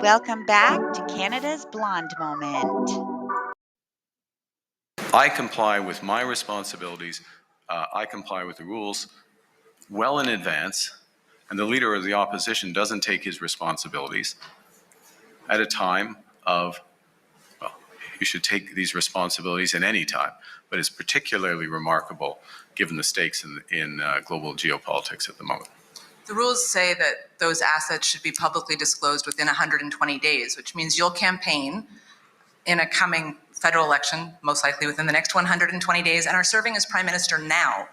Welcome back to Canada's Blonde Moment. I comply with my responsibilities. I comply with the rules well in advance, and the leader of the opposition doesn't take his responsibilities at a time of, well, you should take these responsibilities at any time, but it's particularly remarkable given the stakes in global geopolitics at the moment. The rules say that those assets should be publicly disclosed within 120 days, which means you'll campaign in a coming federal election, most likely within the next 120 days, and are serving as Prime Minister now,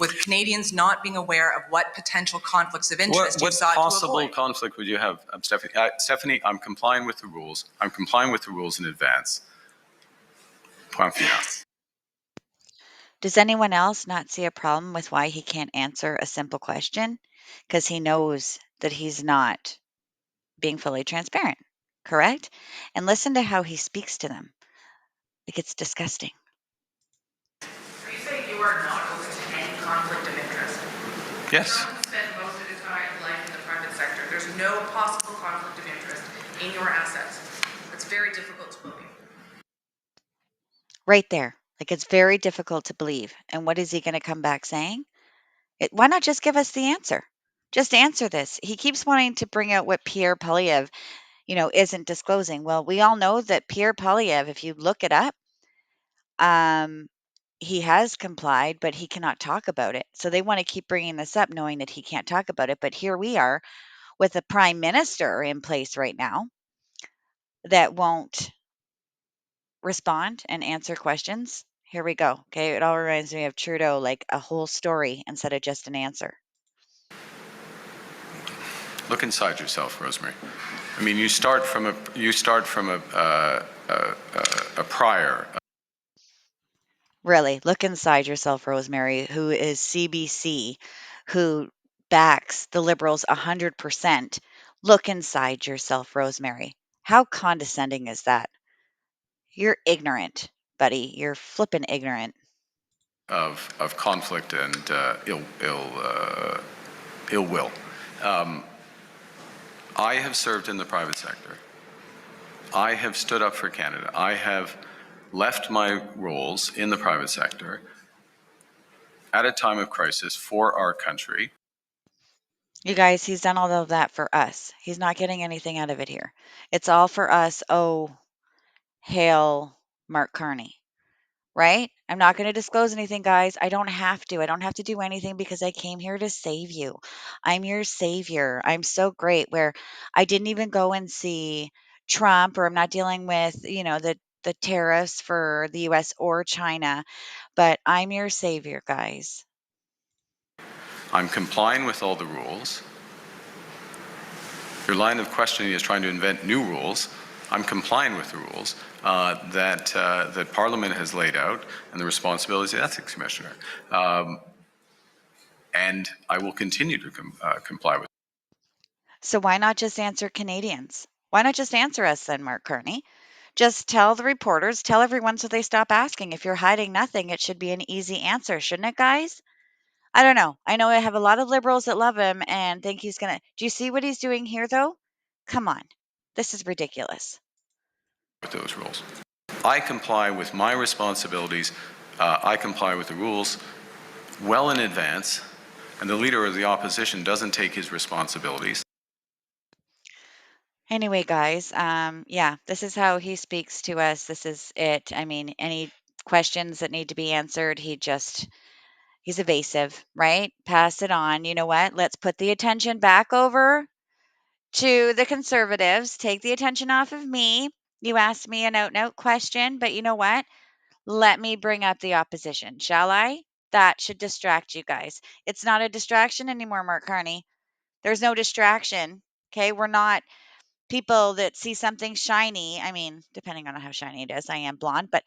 with Canadians not being aware of what potential conflicts of interest you sought to avoid. What possible conflict would you have, Stephanie? Stephanie, I'm complying with the rules. I'm complying with the rules in advance. Point final. Does anyone else not see a problem with why he can't answer a simple question? Because he knows that he's not being fully transparent, correct? And listen to how he speaks to them. Like, it's disgusting. Are you saying you are not open to any conflict of interest? Yes. Trump spent most of his life in the private sector. There's no possible conflict of interest in your assets. It's very difficult to believe. Right there. Like, it's very difficult to believe. And what is he going to come back saying? Why not just give us the answer? Just answer this. He keeps wanting to bring out what Pierre Poilievre, isn't disclosing. Well, we all know that Pierre Poilievre, if you look it up, he has complied, but he cannot talk about it. So they want to keep bringing this up, knowing that he can't talk about it. But here we are with a prime minister in place right now that won't respond and answer questions. Here we go. Okay. It all reminds me of Trudeau, like a whole story instead of just an answer. Look inside yourself, Rosemary. I mean, you start from a prior. Really, look inside yourself, Rosemary, who is CBC, who backs the Liberals 100%. Look inside yourself, Rosemary. How condescending is that? You're ignorant, buddy. You're flippin' ignorant. Of conflict and ill will. I have served in the private sector. I have stood up for Canada. I have left my roles in the private sector at a time of crisis for our country. You guys, he's done all of that for us. He's not getting anything out of it here. It's all for us. Oh, hail Mark Carney. Right? I'm not going to disclose anything, guys. I don't have to. I don't have to do anything because I came here to save you. I'm your savior. I'm so great where I didn't even go and see Trump, or I'm not dealing with, the tariffs for the US or China, but I'm your savior, guys. I'm complying with all the rules. Your line of questioning is trying to invent new rules. I'm complying with the rules that Parliament has laid out and the responsibilities of the Ethics Commissioner. And I will continue to comply with. So why not just answer Canadians? Why not just answer us then, Mark Carney? Just tell the reporters, tell everyone so they stop asking. If you're hiding nothing, it should be an easy answer, shouldn't it, guys? I don't know. I know I have a lot of Liberals that love him and think he's going to. Do you see what he's doing here, though? Come on. This is ridiculous. With those rules. I comply with my responsibilities. I comply with the rules well in advance, and the leader of the opposition doesn't take his responsibilities. Anyway, guys, yeah, this is how he speaks to us. This is it. I mean, any questions that need to be answered, he's evasive, right? Pass it on. You know what? Let's put the attention back over to the Conservatives. Take the attention off of me. You asked me an out and out question, but you know what? Let me bring up the opposition, shall I? That should distract you guys. It's not a distraction anymore, Mark Carney. There's no distraction. Okay. We're not people that see something shiny. I mean, depending on how shiny it is, I am blonde, but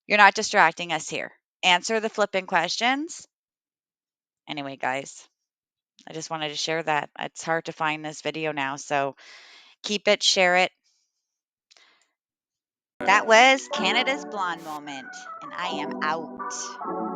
you're not distracting us here. Answer the flipping questions. Anyway, guys, I just wanted to share that. It's hard to find this video now, so keep it, share it. That was Canada's Blonde Moment, and I am out.